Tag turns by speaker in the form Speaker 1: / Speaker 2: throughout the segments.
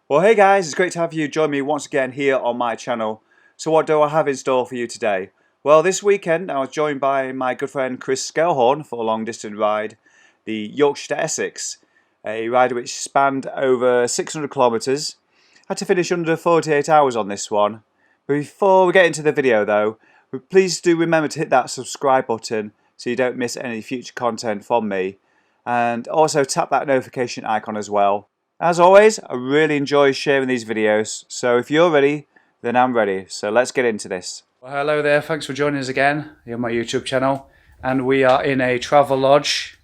Speaker 1: Well, hey guys, it's great to have you join me once again here on my channel. So what do I have in store for you today? Well, this weekend I was joined by my good friend Chris Skelhorn for a long distance ride, the Yorkshire to Essex, a ride which spanned over 600 kilometres. Had to finish under 48 hours on this one. But before we get into the video though, please do remember to hit that subscribe button so you don't miss any future content from me. And also tap that notification icon as well. As always, I really enjoy sharing these videos, so if you're ready, then I'm ready. So let's get into this. Well, hello there, thanks for joining us again here on my YouTube channel. And we are in a travel lodge,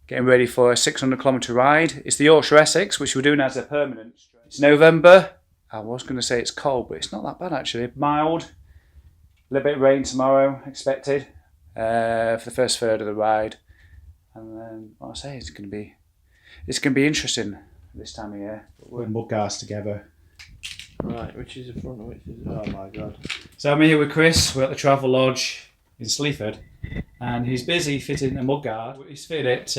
Speaker 1: getting ready for a 600 kilometre ride. It's the Yorkshire Essex, which we're doing as a permanent. It's November. I was going to say it's cold, but it's not that bad actually. Mild, a little bit of rain tomorrow expected for the first third of the ride. And then, what I say, it's going to be interesting this time of year.
Speaker 2: We're mud guards together.
Speaker 3: Right, which is the front and which is the back?
Speaker 2: Oh my god.
Speaker 1: So I'm here with Chris, we're at the Travel Lodge in Sleaford, and he's busy fitting a mud guard. He's fitted it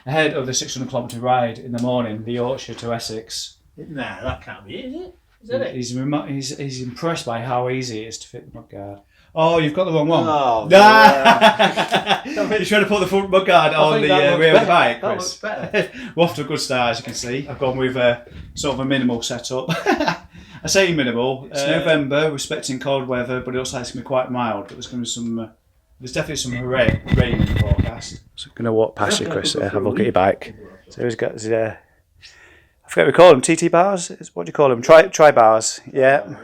Speaker 1: ahead of the 600 kilometre ride in the morning, the Yorkshire to Essex.
Speaker 3: Nah, that can't be it, is it? Is that it?
Speaker 1: He's impressed by how easy it is to fit the mud guard.
Speaker 2: Oh, you've got the wrong one.
Speaker 3: Oh,
Speaker 2: You're trying to put the front mud guard on the rear of the bike,
Speaker 3: that
Speaker 2: Chris.
Speaker 3: looks better.
Speaker 2: We're off to a good start, as you can see. I've gone with sort of a minimal setup. I say minimal. It's November, we're expecting cold weather, but it looks like it's going to be quite mild. But there's going to be some. There's definitely some rain in the forecast.
Speaker 1: So I'm going to walk past you, Chris. Have a look at your bike. So he's got his, I forget what we call them. TT bars. What do you call them? Tri bars. Yeah.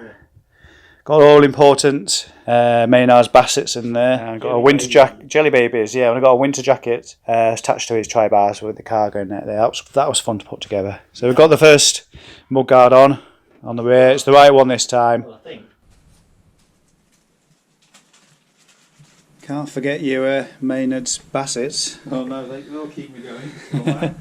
Speaker 1: Got all important Maynard's Bassets in there. And got a winter jacket, Jelly Babies, yeah. And I got a winter jacket attached to his tri bars with the cargo net there. That was fun to put together. So we've got the first mud guard on the rear. It's the right one this time.
Speaker 3: Well, I think.
Speaker 1: Can't forget your Maynard's Bassets.
Speaker 3: Oh no, they'll keep me going.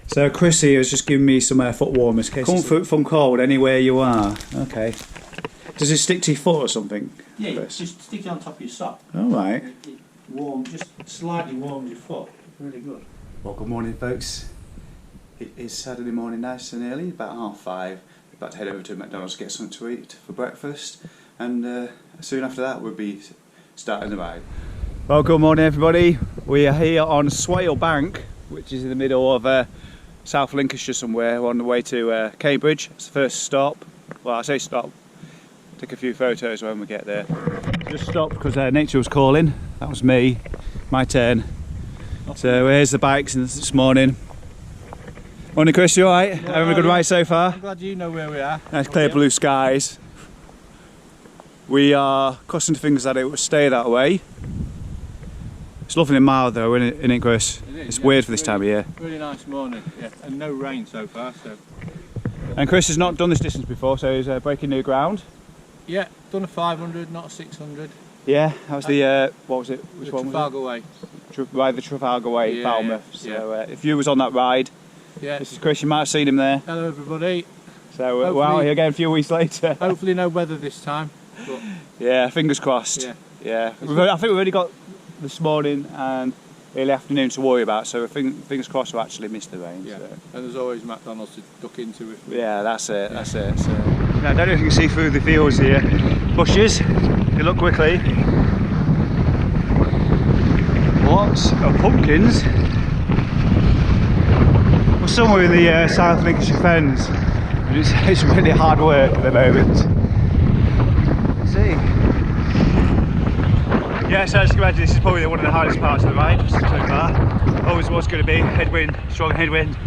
Speaker 1: So Chris here has just given me some foot warmers. Comfort from cold anywhere you are. Okay. Does it stick to your foot or something?
Speaker 3: Yeah,
Speaker 1: Chris?
Speaker 3: just stick it on top of your sock.
Speaker 1: All right.
Speaker 3: It just slightly warms your foot. Really good.
Speaker 1: Well, good morning, folks. It is Saturday morning, nice and early, about 5:30. We're about to head over to McDonald's to get something to eat for breakfast, and soon after that we'll be starting the ride. Well, good morning, everybody. We are here on Swale Bank, which is in the middle of South Lincolnshire somewhere. We're on the way to Cambridge. It's the first stop. Well, I say stop. Take a few photos when we get there. Just stopped because nature was calling. That was me. My turn. So here's the bikes this morning. Morning, Chris. You alright?
Speaker 3: Yeah,
Speaker 1: Having a good ride so far?
Speaker 3: I'm glad you know where we are.
Speaker 1: Nice clear blue skies. We are crossing the fingers that it will stay that way. It's lovely and mild though, isn't it, Chris?
Speaker 3: It is,
Speaker 1: it's
Speaker 3: yeah,
Speaker 1: weird for this time of year.
Speaker 3: Really nice morning, yeah, and no rain so far. So.
Speaker 1: And Chris has not done this distance before, so he's breaking new ground.
Speaker 3: Yeah, done a 500, not a 600.
Speaker 1: Yeah, that was the, what was it? Which one
Speaker 3: Trafalgar
Speaker 1: was
Speaker 3: Way.
Speaker 1: it? Ride the Trafalgar Way,
Speaker 3: Yeah,
Speaker 1: Falmouth.
Speaker 3: yeah.
Speaker 1: So if you was on that ride,
Speaker 3: Yeah.
Speaker 1: this is Chris, you might have seen him there.
Speaker 3: Hello everybody.
Speaker 1: So we're out here again a few weeks later.
Speaker 3: Hopefully no weather this time. But
Speaker 1: Yeah, fingers crossed.
Speaker 3: Yeah.
Speaker 1: I think we've already got this morning and early afternoon to worry about, so fingers crossed we'll actually miss the rain.
Speaker 3: yeah,
Speaker 1: So.
Speaker 3: and there's always McDonald's to duck into it.
Speaker 1: Yeah, that's it. So, I don't know if you can see through the fields here. Bushes, if you look quickly. Lots of pumpkins. We're somewhere in the South Lincolnshire Fens, and it's really hard work at the moment. Let's see. Yeah, so as you can imagine, this is probably one of the hardest parts of the ride so far. Always was going to be headwind, strong headwind.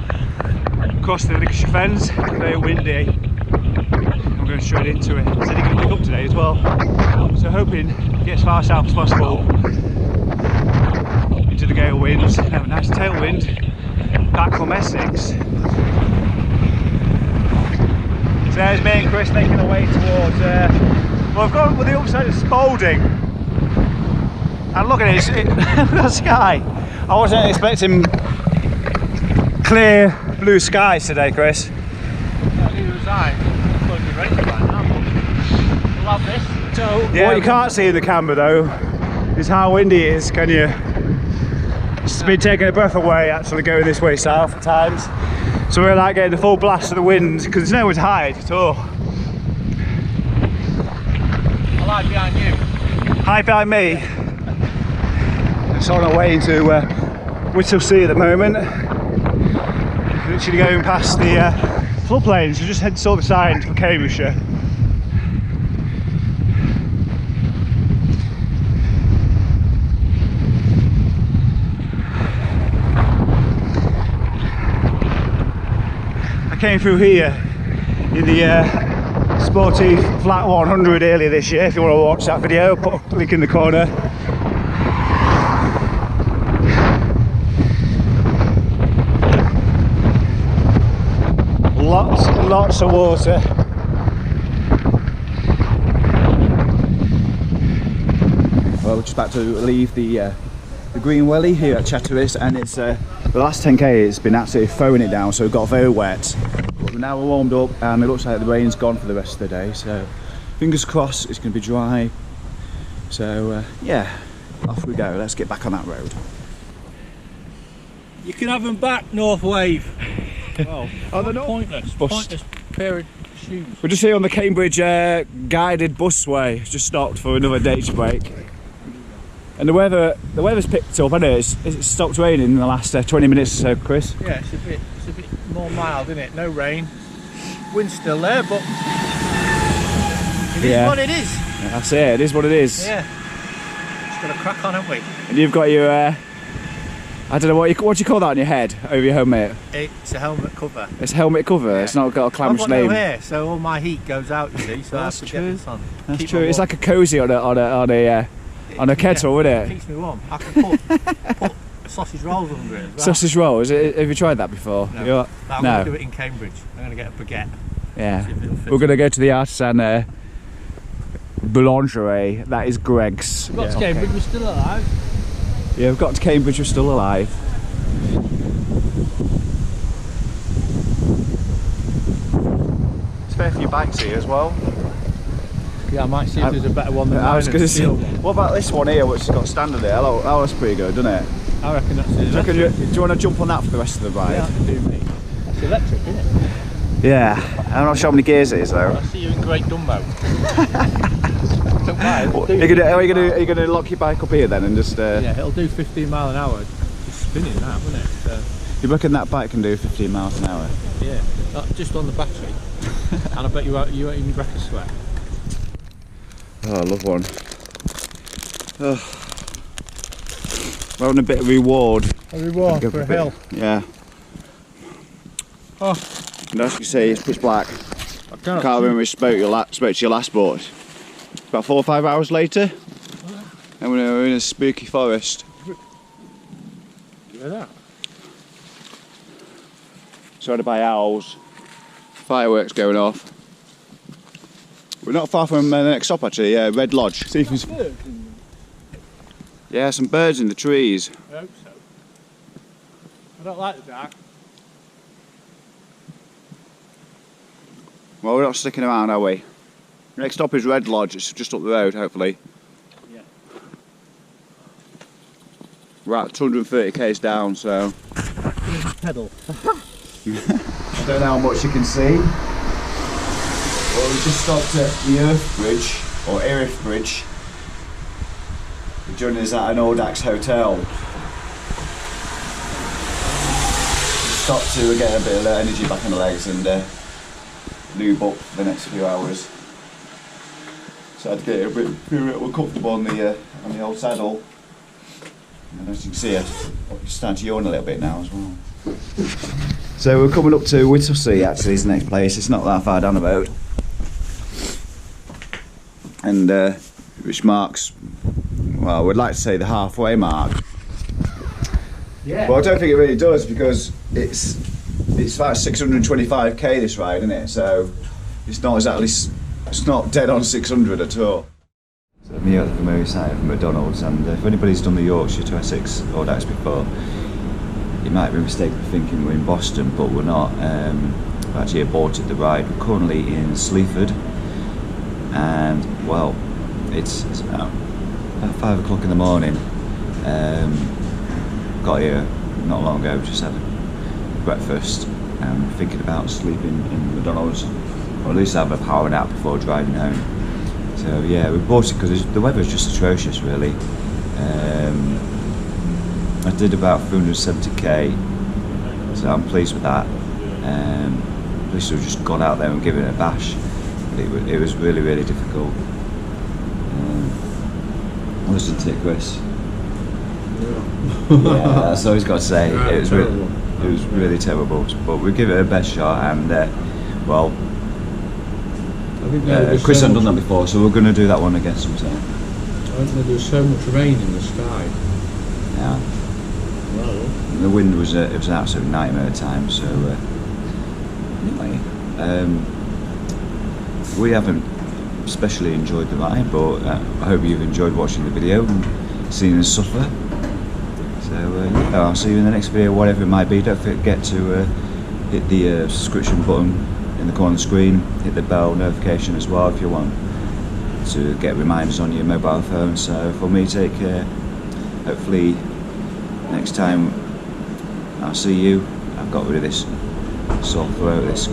Speaker 1: Across the Lincolnshire Fens, very windy. I'm going straight into it. It's only going to pick up today as well. So hoping to get as far south as possible into the gale winds and have a nice tailwind back from Essex. So there's me and Chris making our way towards, well, I've gone with the other side of Spalding. And look at it, look at the sky. I wasn't expecting clear blue skies today, Chris.
Speaker 3: Neither was I. I thought you'd be ready by now, but we'll have this. So,
Speaker 2: Yeah, what you can't see in the camera though is how windy it is, can you? It's been taking a breath away actually going this way south at times. So we're like getting the full blast of the wind because there's nowhere to hide at all.
Speaker 3: I like behind you.
Speaker 2: Hide behind me. It's on our way into Whittlesea at the moment. Literally going past the floodplains. We just head to the other side for Cambridgeshire. I came through here in the sporty flat 100 earlier this year. If you want to watch that video, put a link in the corner. Lots of water. Well, we're just about to leave the Green Welly here at Chatteris, and it's the last 10k it's been absolutely throwing it down, so it got very wet. But we're now warmed up, and it looks like the rain's gone for the rest of the day. So fingers crossed, it's going to be dry. So yeah, off we go. Let's get back on that road.
Speaker 3: You can have them back, North Wave.
Speaker 2: Oh, they're not
Speaker 3: pointless. Pointless pair of shoes.
Speaker 2: We're just here on the Cambridge guided busway. It's just stopped for another day's break. And the weather's picked up, hasn't it? It's stopped raining in the last 20 minutes or so, Chris.
Speaker 3: Yeah, it's a bit more mild, isn't it? No rain. Wind's still there, but it is what it is.
Speaker 2: Yeah, that's it. It is what it is.
Speaker 3: Yeah. Just got to crack on, haven't we?
Speaker 2: And you've got your I don't know what do you call that on your head over your helmet?
Speaker 3: It's a helmet cover.
Speaker 2: It's a helmet cover. Yeah. It's not got a
Speaker 3: I've
Speaker 2: clamorous
Speaker 3: got
Speaker 2: name.
Speaker 3: no hair, so all my heat goes out. You see, so I have to get this on.
Speaker 2: That's true. It's like a cozy on a kettle, isn't it?
Speaker 3: It keeps me warm. I can put sausage rolls under it as well.
Speaker 2: Sausage rolls? Have you tried that before?
Speaker 3: No. I'm going to do it in Cambridge. I'm going to get a baguette.
Speaker 2: Yeah. We're going to go to the artisan boulangerie. That is Greg's.
Speaker 3: We've got to Cambridge, we're still alive.
Speaker 2: Yeah, we've got to Cambridge, we're still alive. There's a fair few bikes here as well.
Speaker 3: Yeah, I might see if there's a better one than
Speaker 2: I was going to say,
Speaker 3: one.
Speaker 2: what about this one here, which has got standard there? That looks pretty good, doesn't it?
Speaker 3: I reckon that's
Speaker 2: Do you want to jump on that for the rest of the ride?
Speaker 3: Yeah, I do, mate. That's electric, isn't it?
Speaker 2: Yeah, I'm not sure how many gears it is though.
Speaker 3: I see you in Great Dumbo. Don't mind.
Speaker 2: Are you going to lock your bike up here then and just...
Speaker 3: Yeah, it'll do 15 mile an hour. It's spinning that, won't it? So,
Speaker 2: you reckon that bike can do 15 miles an hour?
Speaker 3: yeah, just on the battery. And I bet you won't even break a sweat.
Speaker 2: Oh, I love one. Oh. We're having a bit of reward.
Speaker 3: A reward for a hill.
Speaker 2: Yeah.
Speaker 3: Oh.
Speaker 2: And as you can see, it's pitch black. I can't remember if spoke to your last boat. About 4 or 5 hours later, and we're in a spooky forest.
Speaker 3: You hear that?
Speaker 2: Surrounded by owls, fireworks going off. We're not far from the next stop actually, Red Lodge. See if there's... Yeah, some birds in the trees.
Speaker 3: I hope so. I don't like the dark.
Speaker 2: Well, we're not sticking around, are we? Next stop is Red Lodge, it's just up the road, hopefully.
Speaker 3: Yeah.
Speaker 2: We're at 230 k's down, so...
Speaker 3: Pedal.
Speaker 2: I don't know how much you can see. Well, we just stopped at the Earth Bridge, or Erith Bridge. We're joining us at an audax hotel. We stopped to get a bit of energy back in the legs and lube up for the next few hours. So I had to get a bit more comfortable on the old saddle. And as you can see, I'm starting to yawn a little bit now as well. So we're coming up to Whittlesea actually, is the next place. It's not that far down the road. And which marks, well, we'd like to say the halfway mark. Yeah. Well, I don't think it really does because it's about 625k this ride, isn't it? So it's not exactly, it's not dead on 600 at all. So I'm here at the Mary site of McDonald's, and if anybody's done the Yorkshire to Essex audax before, you might be mistaken for thinking we're in Boston, but we're not. We've actually aborted the ride. We're currently in Sleaford, and well,
Speaker 1: it's about 5 o'clock in the morning. Got here not long ago, just had breakfast, and thinking about sleeping in McDonald's, or at least have a power nap before driving home. So yeah, we bought it because the weather's just atrocious, really. I did about 370k, so I'm pleased with that. At least we've just gone out there and given it a bash. But it was really, really difficult. Listen to it, Chris. Yeah, that's all he's got to say. It was really terrible, but we give it a best shot, and well, Chris hasn't done that before, so we're going to do that one again sometime.
Speaker 3: I think there's so much rain in the sky.
Speaker 1: Yeah.
Speaker 3: Well,
Speaker 1: The wind was it was an absolute nightmare at times. So anyway, we haven't especially enjoyed the ride, but I hope you've enjoyed watching the video and seeing us suffer. So yeah, I'll see you in the next video, whatever it might be. Don't forget to hit the subscription button in the corner of the screen, hit the bell notification as well if you want to get reminders on your mobile phone. So for me, take care. Hopefully next time I'll see you, I've got rid of this sore throat, this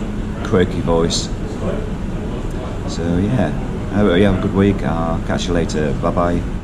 Speaker 1: croaky voice. So yeah, I hope you have a good week. I'll catch you later. Bye bye.